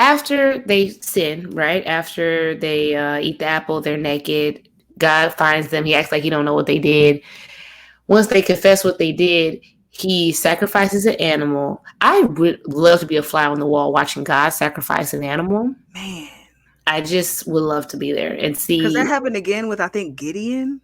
after they sin, right? After they eat the apple, they're naked. God finds them. He acts like he don't know what they did. Once they confess what they did, he sacrifices an animal. I would love to be a fly on the wall watching God sacrifice an animal. Man. I just would love to be there and Because that see. happened again with, I think, Gideon.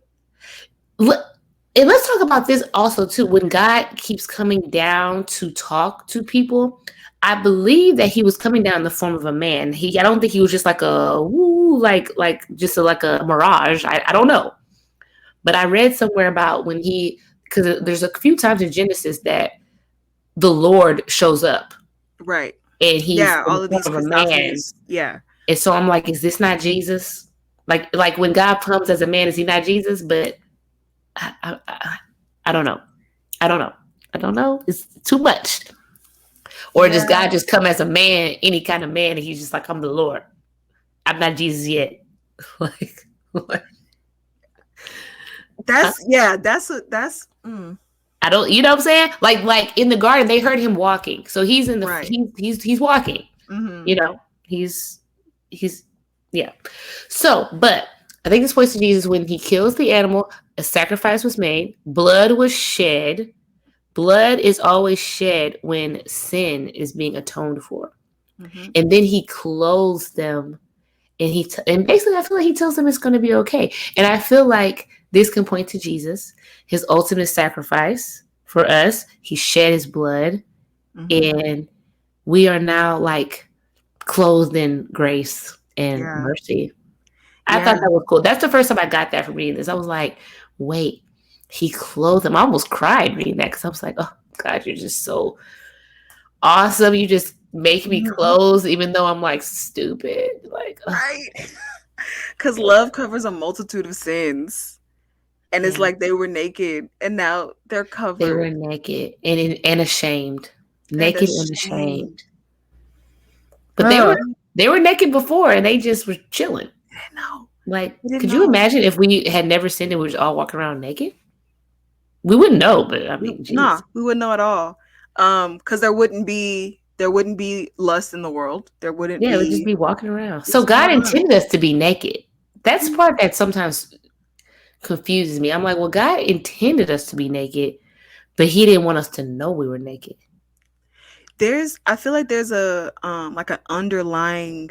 And let's talk about this also too. When God keeps coming down to talk to people, I believe that he was coming down in the form of a man. I don't think he was just like a woo, like just like a mirage. I don't know, but I read somewhere about when because there's a few times in Genesis that the Lord shows up, Right. and he's Yeah, in all the of form these of a man. Christophanies. Yeah. And so I'm like, is this not Jesus? Like when God comes as a man, is he not Jesus? But I don't know. I don't know. I don't know. It's too much. Or does Yeah. God just come as a man, any kind of man, and he's just like, I'm the Lord. I'm not Jesus yet. like, That's I don't, you know what I'm saying? Like in the garden, they heard him walking. So he's in the, right. he's walking, you know, he's, yeah. So, but I think this points to Jesus when he kills the animal, a sacrifice was made, blood was shed. Blood is always shed when sin is being atoned for. And then he clothes them, and and basically I feel like he tells them it's going to be okay. And I feel like this can point to Jesus, his ultimate sacrifice for us. He shed his blood, and we are now like clothed in grace and mercy. I thought that was cool. That's the first time I got that from reading this. I was like, wait, he clothed them. I almost cried reading that because I was like, oh God, you're just so awesome. You just make me clothes, even though I'm like stupid. Like, right. Because love covers a multitude of sins. And it's like they were naked and now they're covered. They were naked and ashamed. Naked and ashamed. But they were naked before and they just were chilling. No. Like, could you imagine if we had never sinned and we were just all walking around naked? We wouldn't know, but I mean, nah, we wouldn't know at all. Because there wouldn't be lust in the world. There wouldn't be. Yeah, we'd just be walking around. So God intended us to be naked. That's the part that sometimes confuses me. I'm like, well, God intended us to be naked, but he didn't want us to know we were naked. I feel like there's a like an underlying,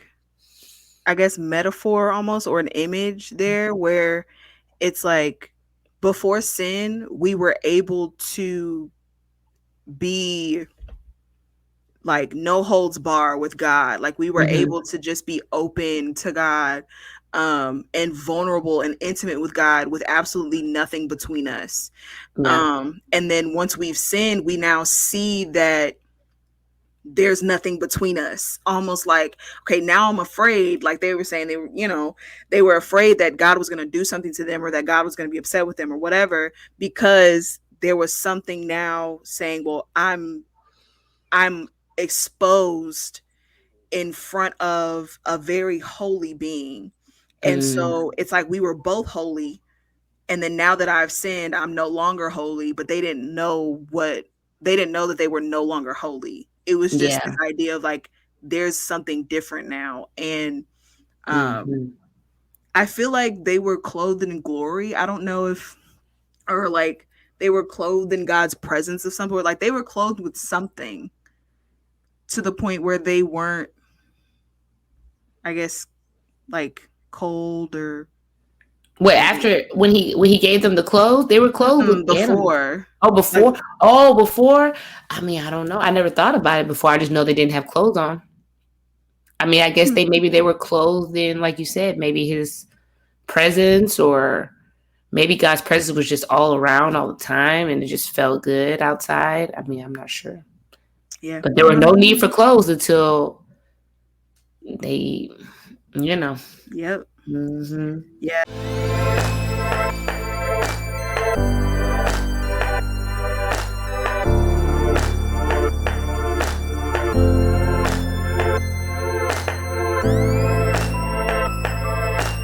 I guess, metaphor almost, or an image there where it's like before sin, we were able to be like no holds bar with God. Like we were able to just be open to God, and vulnerable and intimate with God with absolutely nothing between us. Yeah. And then once we've sinned, we now see that there's nothing between us. Almost like, okay, now I'm afraid. Like they were saying, they were afraid that God was going to do something to them, or that God was going to be upset with them, or whatever, because there was something now saying, well, I'm exposed in front of a very holy being. And so it's like we were both holy, and then now that I've sinned, I'm no longer holy. But they didn't know that they were no longer holy. It was just this idea of like, there's something different now. And I feel like they were clothed in glory. I don't know or like they were clothed in God's presence of some sort. Like they were clothed with something to the point where they weren't, I guess, like cold or. Wait, after when he gave them the clothes, they were clothed with before. Before. I mean, I don't know. I never thought about it before. I just know they didn't have clothes on. I mean, I guess maybe they were clothed in, like you said, maybe his presence, or maybe God's presence was just all around all the time and it just felt good outside. I mean, I'm not sure. Yeah. But there were no need for clothes until they, Yep. Yeah.